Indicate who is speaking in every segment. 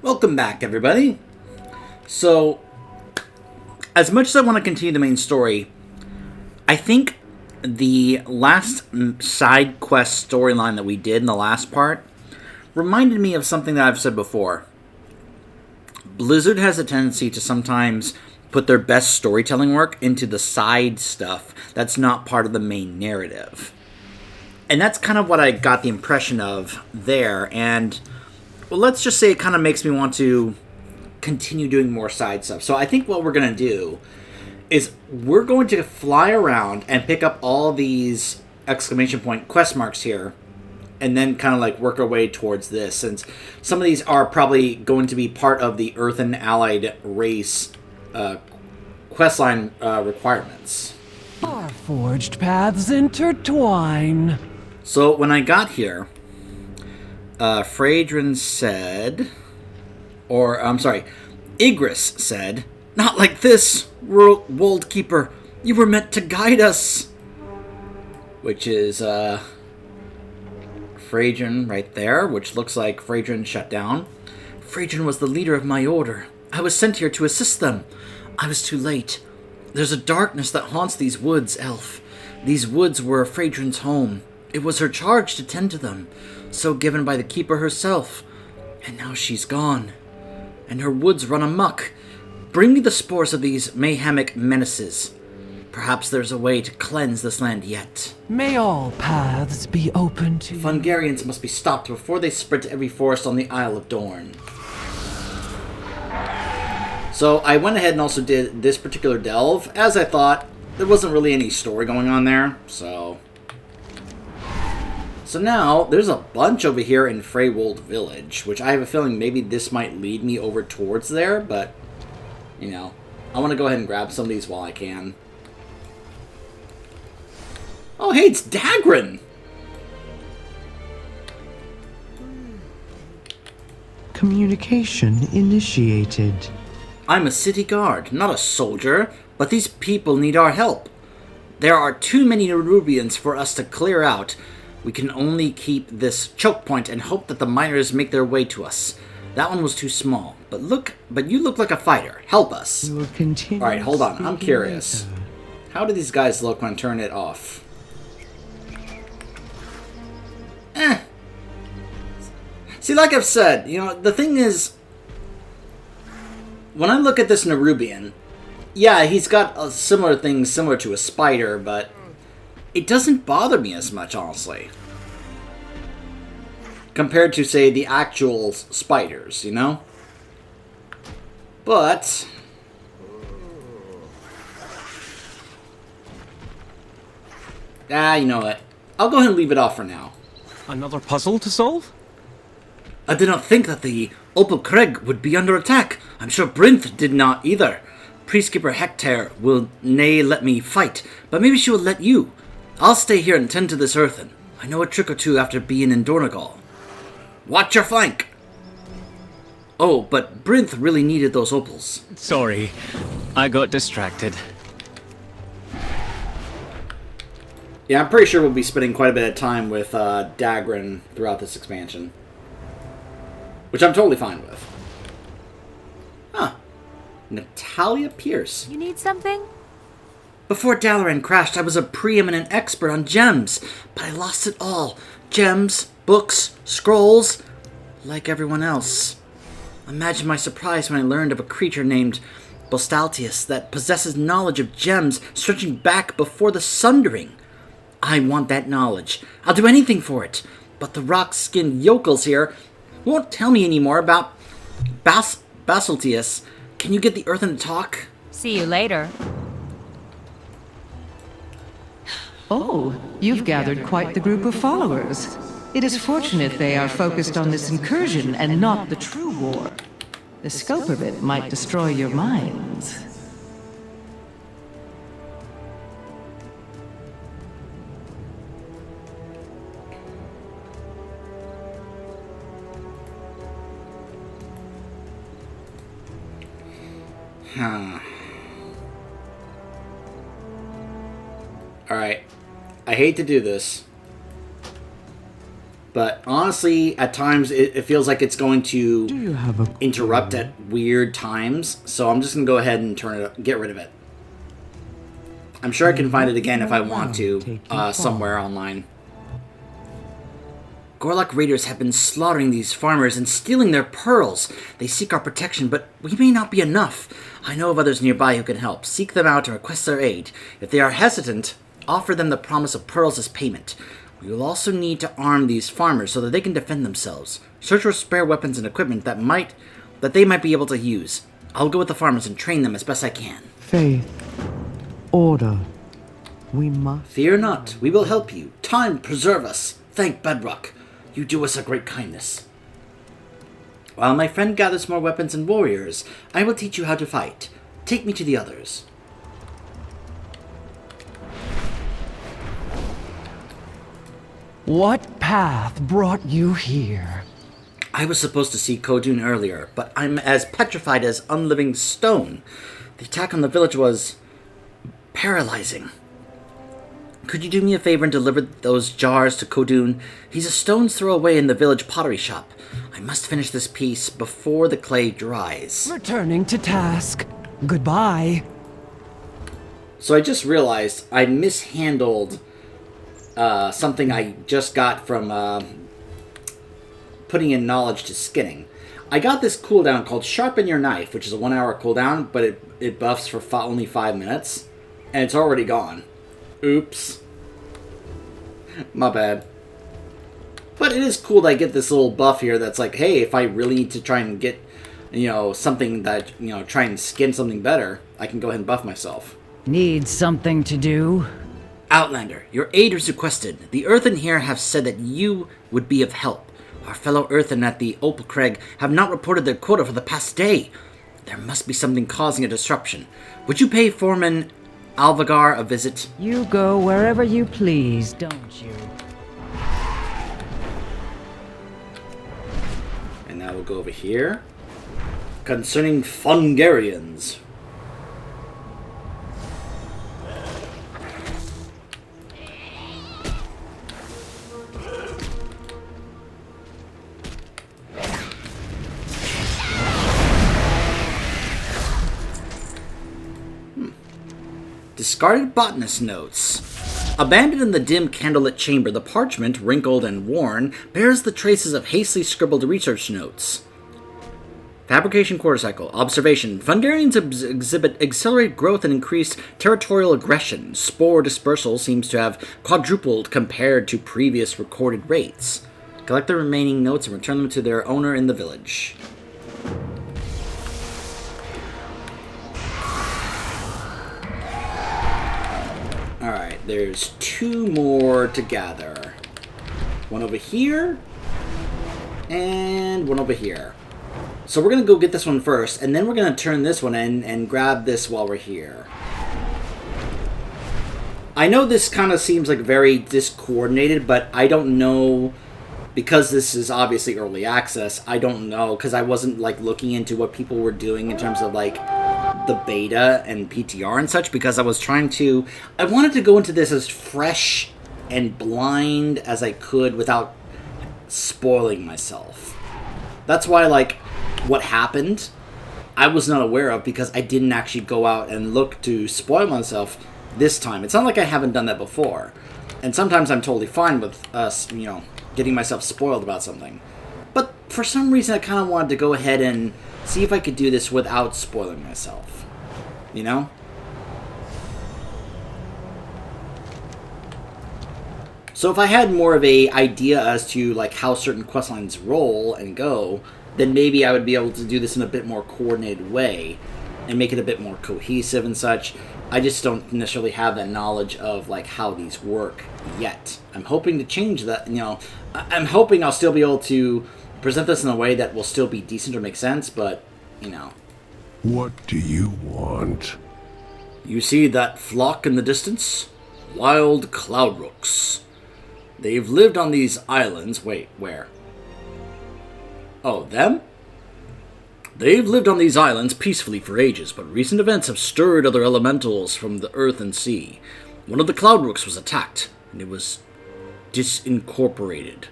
Speaker 1: Welcome back, everybody. So, as much as I want to continue the main story, I think the last side quest storyline that we did in the last part reminded me of something that I've said before. Blizzard has a tendency to sometimes put their best storytelling work into the side stuff that's not part of the main narrative. And that's kind of what I got the impression of there, and well, let's just say it kind of makes me want to continue doing more side stuff. So I think what we're going to do is we're going to fly around and pick up all these exclamation point quest marks here and then kind of like work our way towards this, since some of these are probably going to be part of the Earthen Allied race questline requirements.
Speaker 2: Our forged paths intertwine.
Speaker 1: So when I got here, Phaedron said, or I'm sorry, Igris said, "Not like this, Wold Keeper. You were meant to guide us." Which is Phaedron right there, which looks like Phaedron shut down. "Phaedron was the leader of my order. I was sent here to assist them. I was too late. There's a darkness that haunts these woods, Elf. These woods were Phaedron's home. It was her charge to tend to them, so given by the Keeper herself. And now she's gone, and her woods run amok. Bring me the spores of these mayhemic menaces. Perhaps there's a way to cleanse this land yet.
Speaker 2: May all paths be open to you."
Speaker 1: Fungarians must be stopped before they spread to every forest on the Isle of Dorn. So I went ahead and also did this particular delve, as I thought. There wasn't really any story going on there, so now, there's a bunch over here in Freywold Village, which I have a feeling maybe this might lead me over towards there, but, you know, I want to go ahead and grab some of these while I can. Oh, hey, it's Dagran!
Speaker 3: Communication initiated.
Speaker 1: I'm a city guard, not a soldier, but these people need our help. There are too many Nerubians for us to clear out. We can only keep this choke point and hope that the miners make their way to us. That one was too small, but you look like a fighter. Help us.
Speaker 3: We will continue.
Speaker 1: Alright, hold on. I'm curious.
Speaker 3: later.
Speaker 1: How do these guys look when I turn it off? See, like I've said, you know, the thing is, when I look at this Nerubian, yeah, he's got similar things similar to a spider, but it doesn't bother me as much, honestly. Compared to, say, the actual spiders, you know? But you know what? I'll go ahead and leave it off for now.
Speaker 4: Another puzzle to solve?
Speaker 1: I did not think that the Opal Craig would be under attack. I'm sure Brinth did not either. Peacekeeper Hector will nay let me fight, but maybe she will let you. I'll stay here and tend to this earthen. I know a trick or two after being in Dornagal. Watch your flank! Oh, but Brinth really needed those opals.
Speaker 4: Sorry, I got distracted.
Speaker 1: Yeah, I'm pretty sure we'll be spending quite a bit of time with Dagran throughout this expansion. Which I'm totally fine with. Huh. Natalia Pierce.
Speaker 5: You need something?
Speaker 1: Before Dalaran crashed, I was a preeminent expert on gems, but I lost it all. Gems, books, scrolls, like everyone else. Imagine my surprise when I learned of a creature named Bostaltius that possesses knowledge of gems stretching back before the Sundering. I want that knowledge. I'll do anything for it. But the rock-skinned yokels here won't tell me any more about Basaltius. Can you get the earthen to talk?
Speaker 5: See you later.
Speaker 6: Oh, you've gathered quite the group of followers. It is fortunate they are focused on this incursion and not the true war. The scope of it might destroy your minds.
Speaker 1: Alright. I hate to do this. But honestly, at times it feels like it's going
Speaker 2: Do
Speaker 1: to
Speaker 2: you have a
Speaker 1: interrupt at weird times. So I'm just going to go ahead and get rid of it. I'm sure I can find it again if I want to, somewhere online. Gorlok raiders have been slaughtering these farmers and stealing their pearls. They seek our protection, but we may not be enough. I know of others nearby who can help. Seek them out and request their aid. If they are hesitant, offer them the promise of pearls as payment. We will also need to arm these farmers so that they can defend themselves. Search for spare weapons and equipment that they might be able to use. I'll go with the farmers and train them as best I can.
Speaker 2: faith, order? We must.
Speaker 1: Fear not, we will help you. Time preserve us. Thank Bedrock. You do us a great kindness. While my friend gathers more weapons and warriors, I will teach you how to fight. Take me to the others.
Speaker 2: What path brought you here?
Speaker 1: I was supposed to see Kodun earlier, but I'm as petrified as unliving stone. The attack on the village was paralyzing. Could you do me a favor and deliver those jars to Kodun? He's a stone's throw away in the village pottery shop. I must finish this piece before the clay dries.
Speaker 2: Returning to task. Goodbye.
Speaker 1: So I just realized I mishandled something I just got from putting in knowledge to skinning. I got this cooldown called Sharpen Your Knife, which is a 1 hour cooldown, but it buffs for only 5 minutes, and it's already gone. Oops. My bad. But it is cool that I get this little buff here that's like, hey, if I really need to try and get, something that, try and skin something better, I can go ahead and buff myself.
Speaker 3: Need something to do?
Speaker 1: Outlander, your aid is requested. The Earthen here have said that you would be of help. Our fellow Earthen at the Opelcraig have not reported their quota for the past day. There must be something causing a disruption. Would you pay Foreman Alvagar a visit?
Speaker 3: You go wherever you please, don't you?
Speaker 1: And now we'll go over here. Concerning Fungarians. Discarded botanist notes. Abandoned in the dim candlelit chamber, the parchment, wrinkled and worn, bears the traces of hastily scribbled research notes. Fabrication quarter cycle. Observation. Fungarians exhibit accelerated growth and increased territorial aggression. Spore dispersal seems to have quadrupled compared to previous recorded rates. Collect the remaining notes and return them to their owner in the village. Alright, there's 2 more to gather. One over here, and one over here. So we're going to go get this one first, and then we're going to turn this one in and grab this while we're here. I know this kind of seems like very discoordinated, but I don't know, because this is obviously early access, I don't know, because I wasn't like looking into what people were doing in terms of like the beta and PTR and such, because I wanted to go into this as fresh and blind as I could without spoiling myself. That's why, like, what happened, I was not aware of because I didn't actually go out and look to spoil myself this time. It's not like I haven't done that before. And sometimes I'm totally fine with getting myself spoiled about something. But for some reason I kind of wanted to go ahead and see if I could do this without spoiling myself. You know? So if I had more of a idea as to like how certain quest lines roll and go, then maybe I would be able to do this in a bit more coordinated way and make it a bit more cohesive and such. I just don't necessarily have that knowledge of like how these work yet. I'm hoping to change that, I'm hoping I'll still be able to present this in a way that will still be decent or make sense, but,
Speaker 5: What do you want?
Speaker 1: You see that flock in the distance? Wild cloud rooks. They've lived on these islands. Wait, where? Oh, them? They've lived on these islands peacefully for ages, but recent events have stirred other elementals from the earth and sea. One of the cloud rooks was attacked, and it was disincorporated.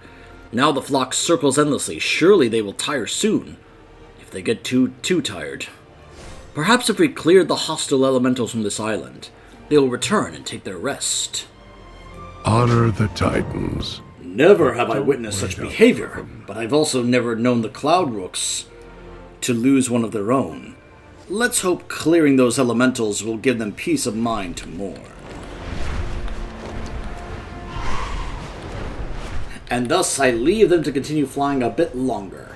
Speaker 1: Now the flock circles endlessly. Surely they will tire soon, if they get too tired. Perhaps if we cleared the hostile elementals from this island, they will return and take their rest.
Speaker 5: Honor the Titans.
Speaker 1: Never have I witnessed such behavior, but I've also never known the Cloud Rooks to lose one of their own. Let's hope clearing those elementals will give them peace of mind tomorrow. And thus I leave them to continue flying a bit longer.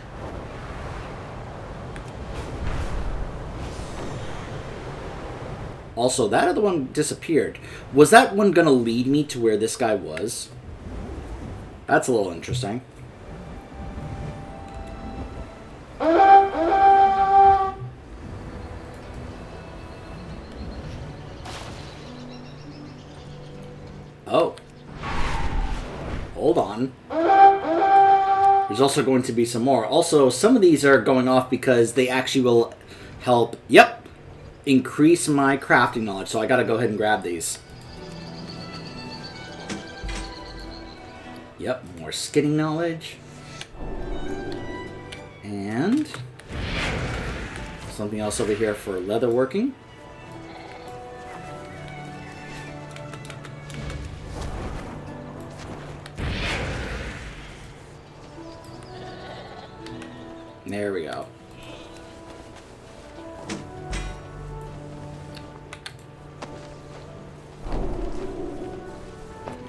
Speaker 1: Also, that other one disappeared. Was that one gonna lead me to where this guy was? That's a little interesting. Oh. Hold on. There's also going to be some more. Also, some of these are going off because they actually will help, yep, increase my crafting knowledge. So I gotta go ahead and grab these. Yep, more skinning knowledge. And something else over here for leatherworking. There we go.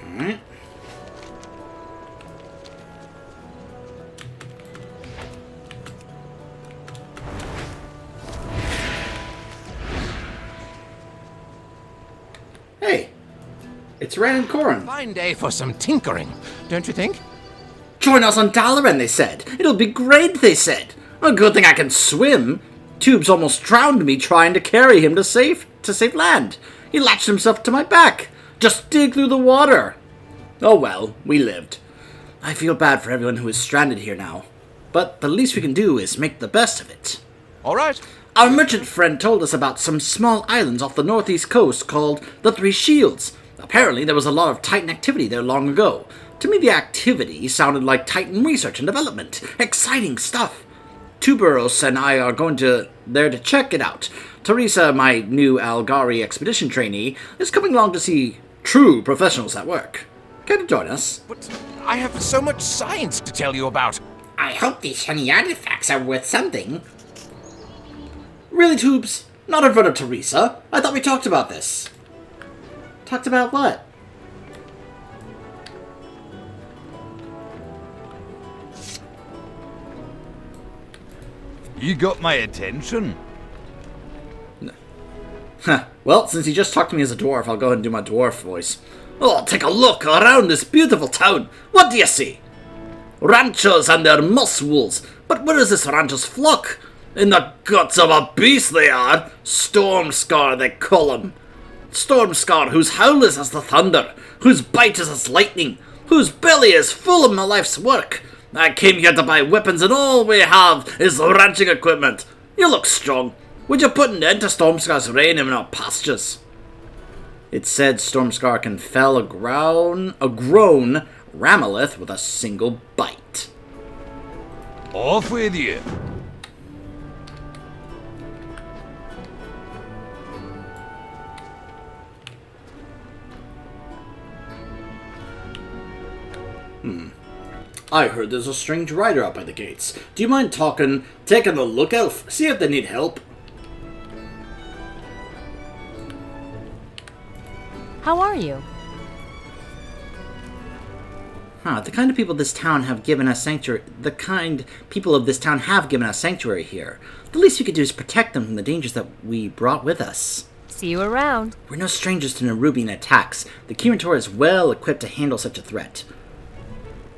Speaker 1: Alright. Hey, it's Ran and Corin.
Speaker 7: Fine day for some tinkering, don't you think?
Speaker 1: Join us on Dalaran, they said. It'll be great, they said. A good thing I can swim. Tubes almost drowned me trying to carry him to safe land. He latched himself to my back. Just dig through the water. Oh well, we lived. I feel bad for everyone who is stranded here now. But the least we can do is make the best of it.
Speaker 7: All right.
Speaker 1: Our merchant friend told us about some small islands off the northeast coast called the Three Shields. Apparently there was a lot of Titan activity there long ago. To me, the activity sounded like Titan research and development. Exciting stuff. Tuberos and I are going there to check it out. Teresa, my new Algari expedition trainee, is coming along to see true professionals at work. Care to join us?
Speaker 7: But I have so much science to tell you about.
Speaker 1: I hope these shiny artifacts are worth something. Really, Tubes? Not in front of Teresa. I thought we talked about this. Talked about what?
Speaker 8: You got my attention.
Speaker 1: Huh. Well, since he just talked to me as a dwarf, I'll go ahead and do my dwarf voice. Oh, take a look around this beautiful town. What do you see? Ranchos and their moss wools. But where is this rancho's flock? In the guts of a beast they are. Stormscar, they call him. Stormscar, whose howl is as the thunder, whose bite is as lightning, whose belly is full of my life's work. I came here to buy weapons, and all we have is ranching equipment. You look strong. Would you put an end to Stormscar's reign in our pastures? It said Stormscar can fell a grown Ramalith with a single bite.
Speaker 8: Off with you.
Speaker 1: I heard there's a strange rider out by the gates. Do you mind taking a look, Elf? See if they need help.
Speaker 9: How are you?
Speaker 1: The kind of people this town have given us sanctuary. The kind people of this town have given us sanctuary here. The least we could do is protect them from the dangers that we brought with us.
Speaker 9: See you around.
Speaker 1: We're no strangers to Nerubian attacks. The Kirintor is well equipped to handle such a threat.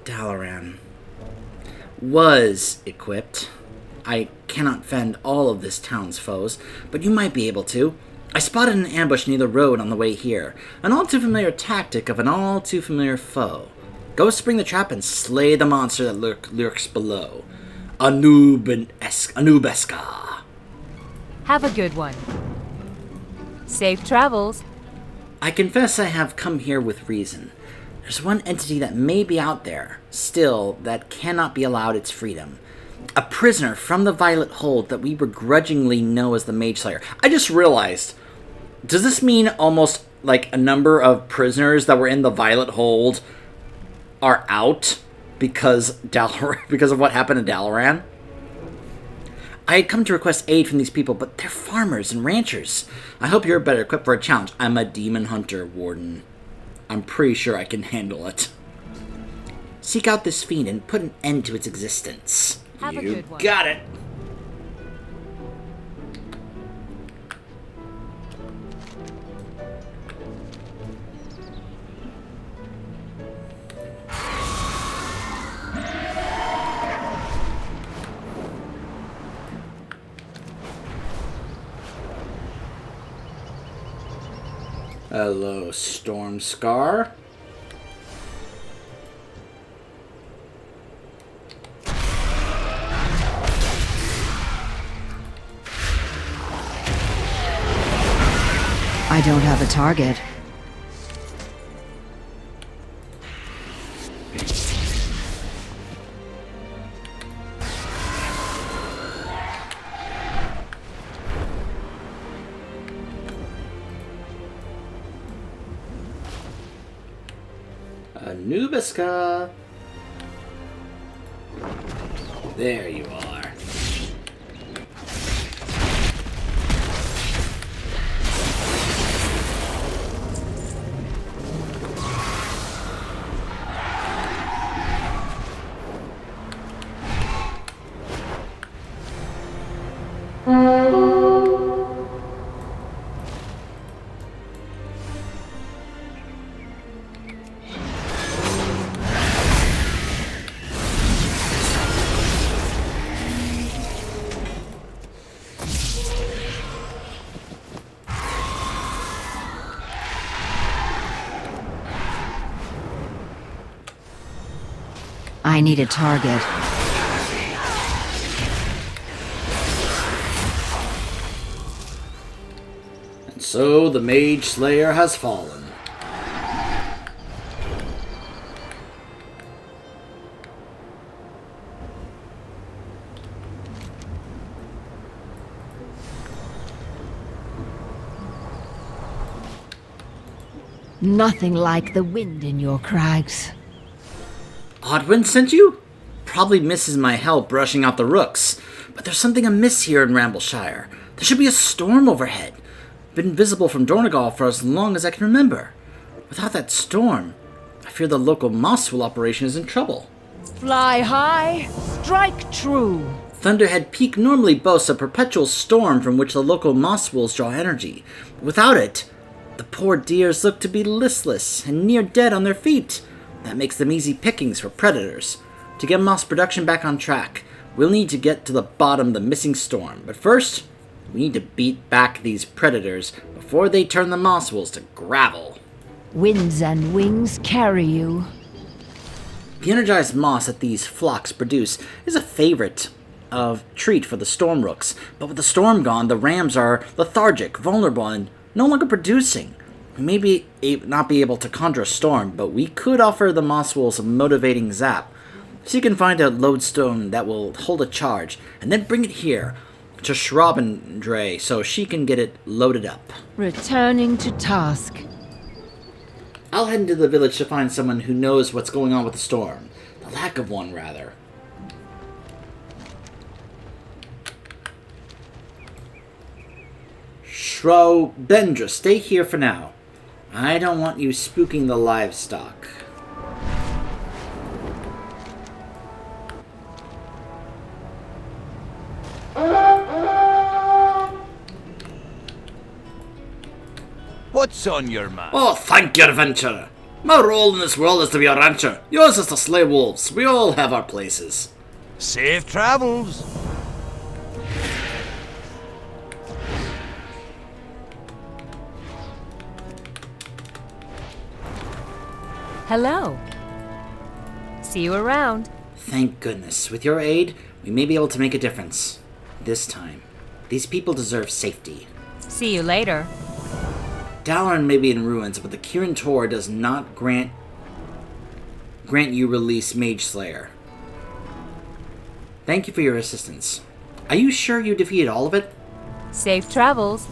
Speaker 1: Dalaran was equipped. I cannot fend all of this town's foes, but you might be able to. I spotted an ambush near the road on the way here. An all-too-familiar tactic of an all-too-familiar foe. Go spring the trap and slay the monster that lurks below. Anubeska.
Speaker 9: Have a good one. Safe travels.
Speaker 1: I confess I have come here with reason. There's one entity that may be out there, still, that cannot be allowed its freedom. A prisoner from the Violet Hold that we begrudgingly know as the Mage Slayer. I just realized, does this mean almost like a number of prisoners that were in the Violet Hold are out because of what happened to Dalaran? I had come to request aid from these people, but they're farmers and ranchers. I hope you're better equipped for a challenge. I'm a demon hunter, Warden. I'm pretty sure I can handle it. Seek out this fiend and put an end to its existence.
Speaker 9: Have a
Speaker 1: You
Speaker 9: good one.
Speaker 1: got it. Hello, Storm Scar.
Speaker 3: I don't have a target.
Speaker 1: Anubiska. There you are.
Speaker 3: I need a target.
Speaker 1: And so the Mage Slayer has fallen.
Speaker 3: Nothing like the wind in your crags.
Speaker 1: Oddwind sent you? Probably misses my help brushing out the rooks. But there's something amiss here in Rambleshire. There should be a storm overhead. Been visible from Dornegal for as long as I can remember. Without that storm, I fear the local Mosswool operation is in trouble.
Speaker 3: Fly high, strike true.
Speaker 1: Thunderhead Peak normally boasts a perpetual storm from which the local Mosswools draw energy. Without it, the poor deers look to be listless and near dead on their feet. That makes them easy pickings for predators. To get moss production back on track, we'll need to get to the bottom of the missing storm. But first, we need to beat back these predators before they turn the Mosswools to gravel.
Speaker 3: Winds and wings carry you.
Speaker 1: The energized moss that these flocks produce is a favorite of treat for the storm rooks. But with the storm gone, the rams are lethargic, vulnerable, and no longer producing. We may not be able to conjure a storm, but we could offer the Mosswools a motivating zap. So you can find a lodestone that will hold a charge, and then bring it here to Schrabendre so she can get it loaded up.
Speaker 3: Returning to task.
Speaker 1: I'll head into the village to find someone who knows what's going on with the storm. The lack of one, rather. Schrabendre, stay here for now. I don't want you spooking the livestock.
Speaker 8: What's on your mind?
Speaker 1: Oh, thank you, adventurer. My role in this world is to be a rancher. Yours is to slay wolves. We all have our places.
Speaker 8: Safe travels.
Speaker 9: Hello. See you around.
Speaker 1: Thank goodness. With your aid, we may be able to make a difference. This time. These people deserve safety.
Speaker 9: See you later.
Speaker 1: Dalaran may be in ruins, but the Kirin Tor does not grant grant you release Mage Slayer. Thank you for your assistance. Are you sure you defeated all of it?
Speaker 9: Safe travels.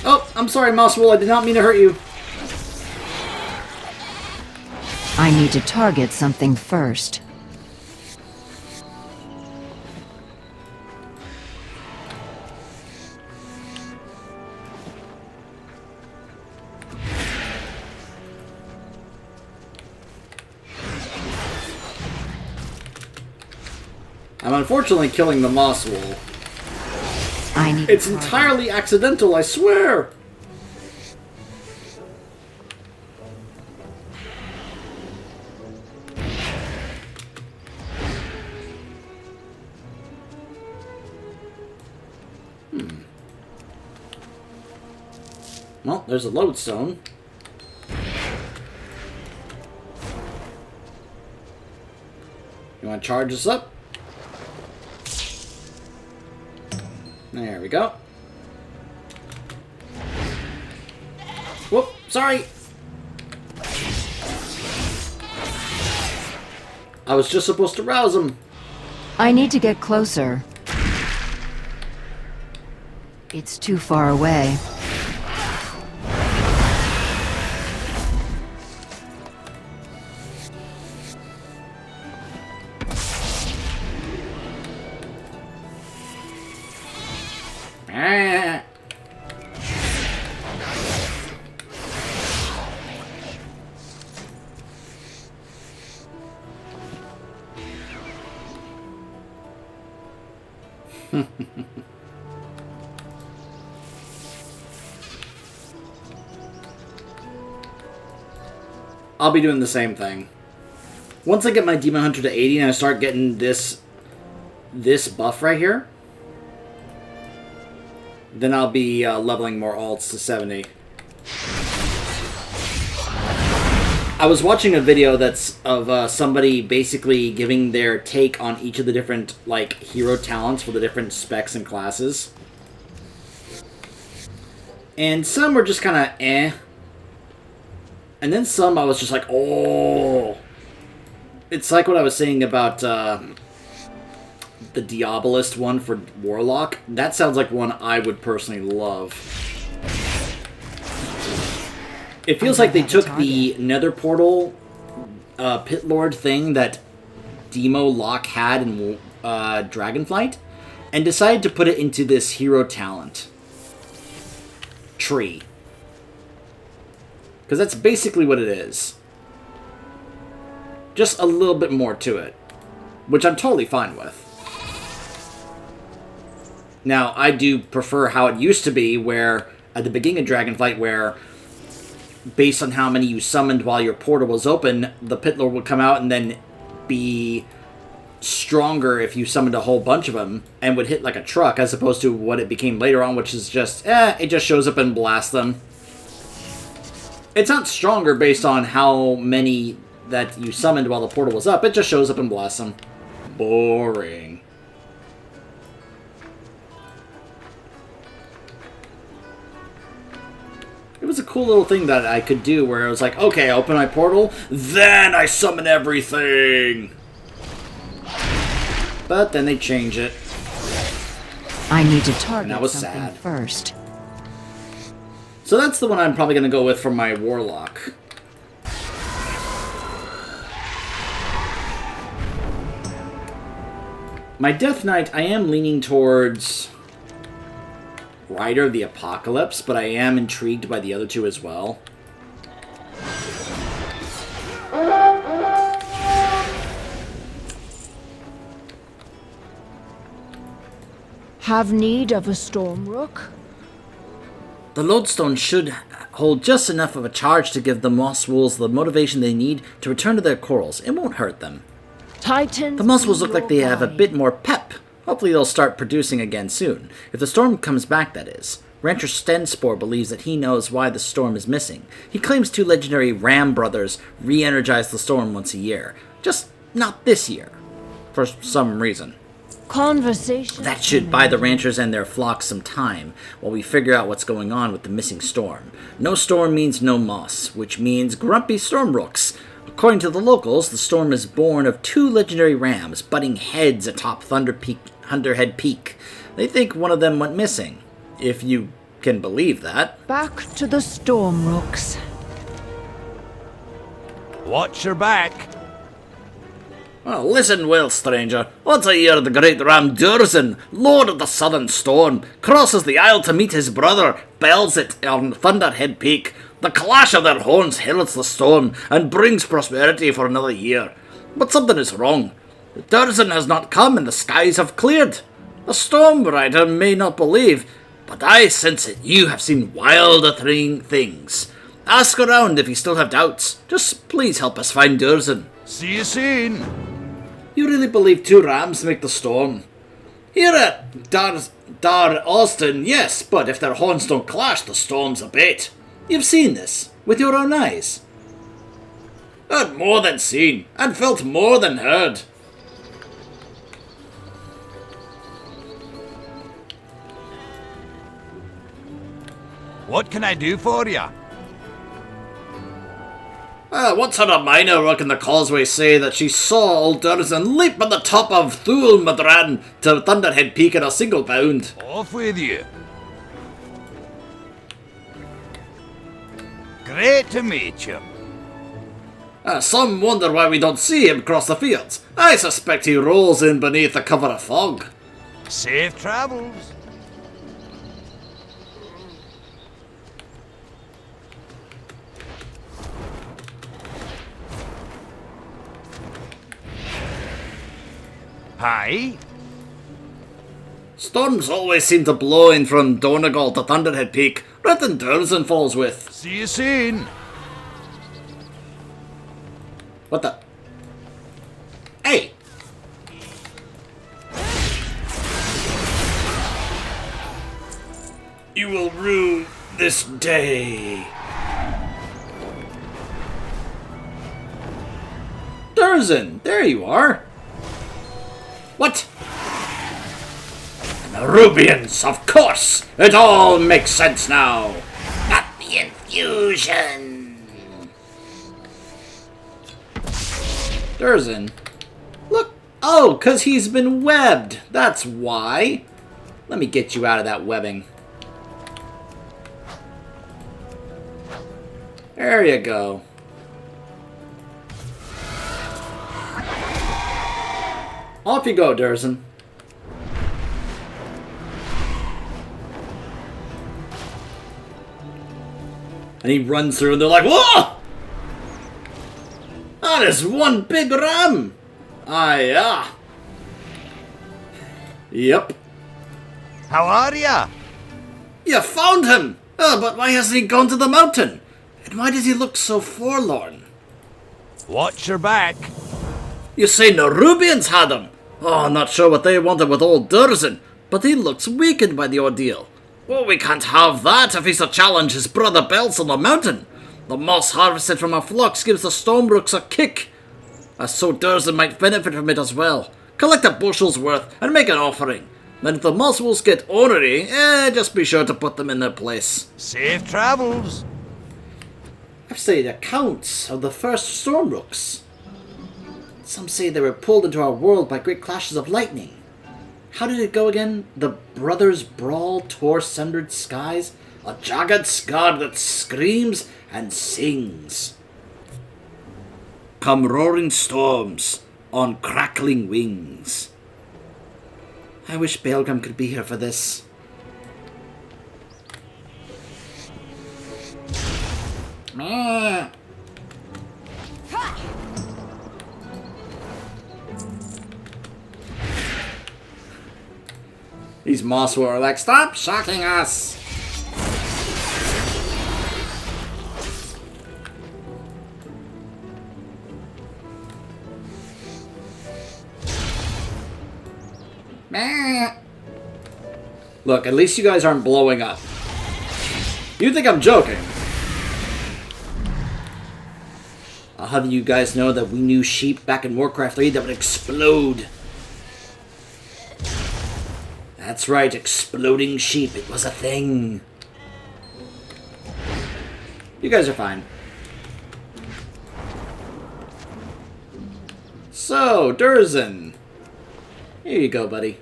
Speaker 1: Oh, I'm sorry, Mosswool. I did not mean to hurt you.
Speaker 3: I need to target something first.
Speaker 1: I'm unfortunately killing the Mosswool.
Speaker 3: I need
Speaker 1: It's
Speaker 3: to target.
Speaker 1: entirely accidental, I swear! Well, there's a lodestone. You want to charge this up? There we go. Whoop, sorry! I was just supposed to rouse him.
Speaker 3: I need to get closer. It's too far away.
Speaker 1: Ah. I'll be doing the same thing. Once I get my Demon Hunter to 80 and I start getting this buff right here, then I'll be leveling more alts to 70. I was watching a video that's of somebody basically giving their take on each of the different like hero talents for the different specs and classes. And some were just kind of eh. And then some I was just like, oh. It's like what I was saying about the Diabolist one for Warlock. That sounds like one I would personally love. It feels like they took the Nether Portal Pit Lord thing that Demo Locke had in Dragonflight and decided to put it into this hero talent tree. Because that's basically what it is. Just a little bit more to it. Which I'm totally fine with. Now, I do prefer how it used to be, where at the beginning of Dragonflight, where based on how many you summoned while your portal was open, the Pit Lord would come out and then be stronger if you summoned a whole bunch of them, and would hit like a truck, as opposed to what it became later on, which is just, it just shows up and blasts them. It's not stronger based on how many that you summoned while the portal was up, it just shows up and blasts them. Boring. It was a cool little thing that I could do where I was like, okay, I open my portal, then I summon everything! But then they change it.
Speaker 3: I need to target
Speaker 1: that was
Speaker 3: something
Speaker 1: sad.
Speaker 3: first.
Speaker 1: So that's the one I'm probably going to go with for my Warlock. My Death Knight, I am leaning towards Rider of the Apocalypse, but I am intrigued by the other two as well.
Speaker 3: Have need of a storm rook?
Speaker 1: The lodestone should hold just enough of a charge to give the Mosswools the motivation they need to return to their corals. It won't hurt them.
Speaker 3: Titans.
Speaker 1: The Mosswools look like they have a bit more pep. Hopefully they'll start producing again soon. If the storm comes back, that is. Rancher Stenspore believes that he knows why the storm is missing. He claims two legendary Ram brothers re-energize the storm once a year. Just not this year. For some reason.
Speaker 3: Conversation.
Speaker 1: That should buy the ranchers and their flocks some time while we figure out what's going on with the missing storm. No storm means no moss, which means grumpy storm rooks. According to the locals, the storm is born of two legendary rams butting heads atop Thunderhead Peak. They think one of them went missing, if you can believe that.
Speaker 3: Back to the storm rooks.
Speaker 8: Watch your back.
Speaker 1: Well, listen well, stranger. Once a year the great ram Durzan, lord of the southern storm, crosses the isle to meet his brother, bells it on Thunderhead Peak. The clash of their horns heralds the storm and brings prosperity for another year. But something is wrong. Durzan has not come and the skies have cleared. The storm rider may not believe, but I sense that you have seen wilder things. Ask around if you still have doubts. Just please help us find Durzan.
Speaker 8: See you soon.
Speaker 1: You really believe two rams make the storm? Here at Dar Austin, yes, but if their horns don't clash, the storm's a bait. You've seen this, with your own eyes. Heard more than seen, and felt more than heard.
Speaker 8: What can I do for you?
Speaker 1: Once heard a miner working the causeway say that she saw old Durzan leap on the top of Thul Madran to Thunderhead Peak in a single bound.
Speaker 8: Off with you. Great to meet you.
Speaker 1: Some wonder why we don't see him cross the fields. I suspect he rolls in beneath the cover of fog.
Speaker 8: Safe travels. Hi.
Speaker 1: Storms always seem to blow in from Donegal to Thunderhead Peak, right than Durzan falls with.
Speaker 8: See you soon.
Speaker 1: What the? Hey! You will rue this day. Durzan, there you are. What? Rubians, of course! It all makes sense now! Not the infusion! Durzan. Look! Oh, 'cause he's been webbed! That's why! Let me get you out of that webbing. There you go. Off you go, Durzan. And he runs through and they're like, whoa! That is one big ram! Yeah. Yep.
Speaker 8: How are ya?
Speaker 1: You found him! But why hasn't he gone to the mountain? And why does he look so forlorn?
Speaker 8: Watch your back.
Speaker 1: You say Nerubians had him? Oh, not sure what they wanted with old Durzan, but he looks weakened by the ordeal. Well, we can't have that if he's to challenge his brother Bells on the mountain. The moss harvested from our flocks gives the Stormbrooks a kick. So Durzan might benefit from it as well. Collect a bushel's worth and make an offering. Then if the moss wolves get ornery, just be sure to put them in their place.
Speaker 8: Safe travels.
Speaker 1: I've studied accounts of the first Stormbrooks. Some say they were pulled into our world by great clashes of lightning. How did it go again? The brothers' brawl tore sundered skies. A jagged scar that screams and sings. Come roaring storms on crackling wings. I wish Baelgrim could be here for this. Ah. These moss were like, stop shocking us! Look, at least you guys aren't blowing up. You think I'm joking? I'll have you guys know that we knew sheep back in Warcraft 3 that would explode. That's right, exploding sheep. It was a thing. You guys are fine. So, Durzan. Here you go, buddy.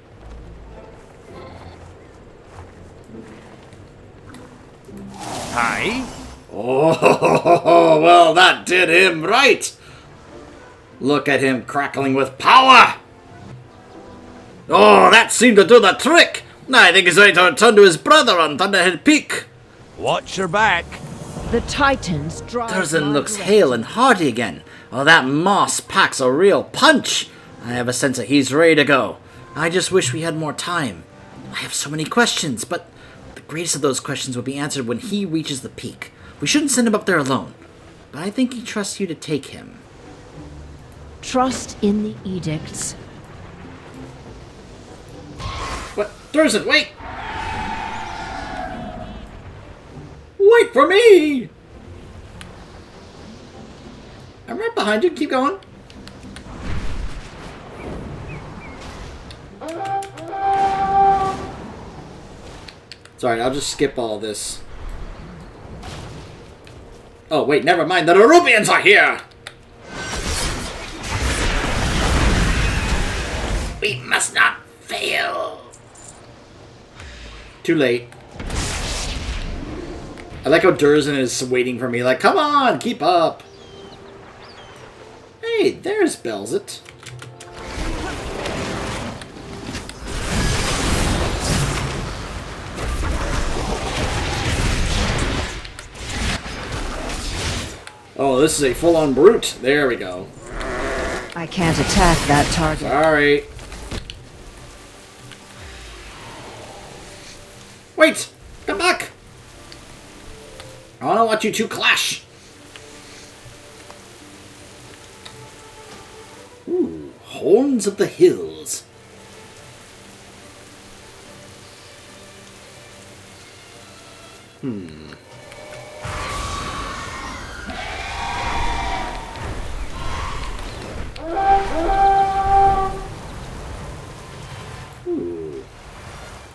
Speaker 8: Hi.
Speaker 1: Oh, well, that did him right. Look at him crackling with power. Oh, that seemed to do the trick. I think he's ready to return to his brother on Thunderhead Peak.
Speaker 8: Watch your back.
Speaker 3: The Titans drive.
Speaker 1: Durzan looks hale and hearty again. Oh, that moss packs a real punch. I have a sense that he's ready to go. I just wish we had more time. I have so many questions, but the greatest of those questions will be answered when he reaches the peak. We shouldn't send him up there alone, but I think he trusts you to take him.
Speaker 3: Trust in the edicts.
Speaker 1: What? Durzan, wait! Wait for me! I'm right behind you. Keep going. Sorry, I'll just skip all this. Oh, wait, never mind. The Nerubians are here! We must not fail. Too late. I like how Durzan is waiting for me, like, come on, keep up. Hey, there's Belzit. Oh, this is a full-on brute. There we go.
Speaker 3: I can't attack that target.
Speaker 1: Sorry. Wait! Come back! I don't want you to clash. Ooh, Horns of the Hills. Ooh.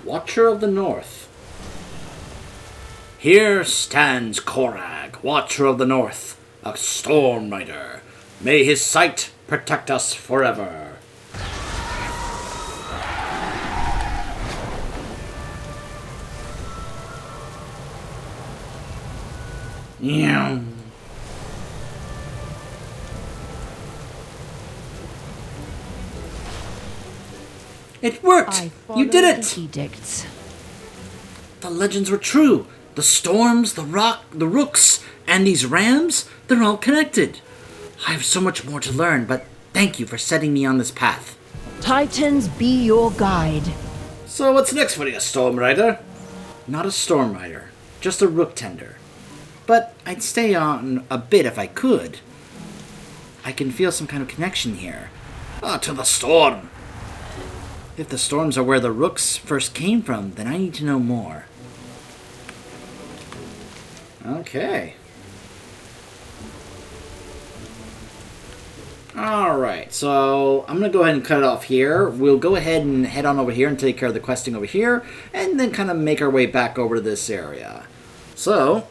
Speaker 1: Watcher of the North. Here stands Korag, Watcher of the North, a storm rider. May his sight protect us forever. Yeah. It worked! You did it!
Speaker 3: Edicts.
Speaker 1: The legends were true. The storms, the rooks, and these rams, they're all connected. I have so much more to learn, but thank you for setting me on this path.
Speaker 3: Titans be your guide.
Speaker 1: So what's next for you, Storm Rider? Not a Storm Rider, just a rook tender. But I'd stay on a bit if I could. I can feel some kind of connection here. To the storm. If the storms are where the rooks first came from, then I need to know more. Okay. Alright, so I'm going to go ahead and cut it off here. We'll go ahead and head on over here and take care of the questing over here, and then kind of make our way back over to this area. So,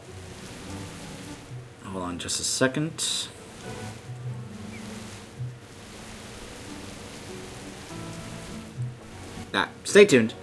Speaker 1: hold on just a second. Stay tuned.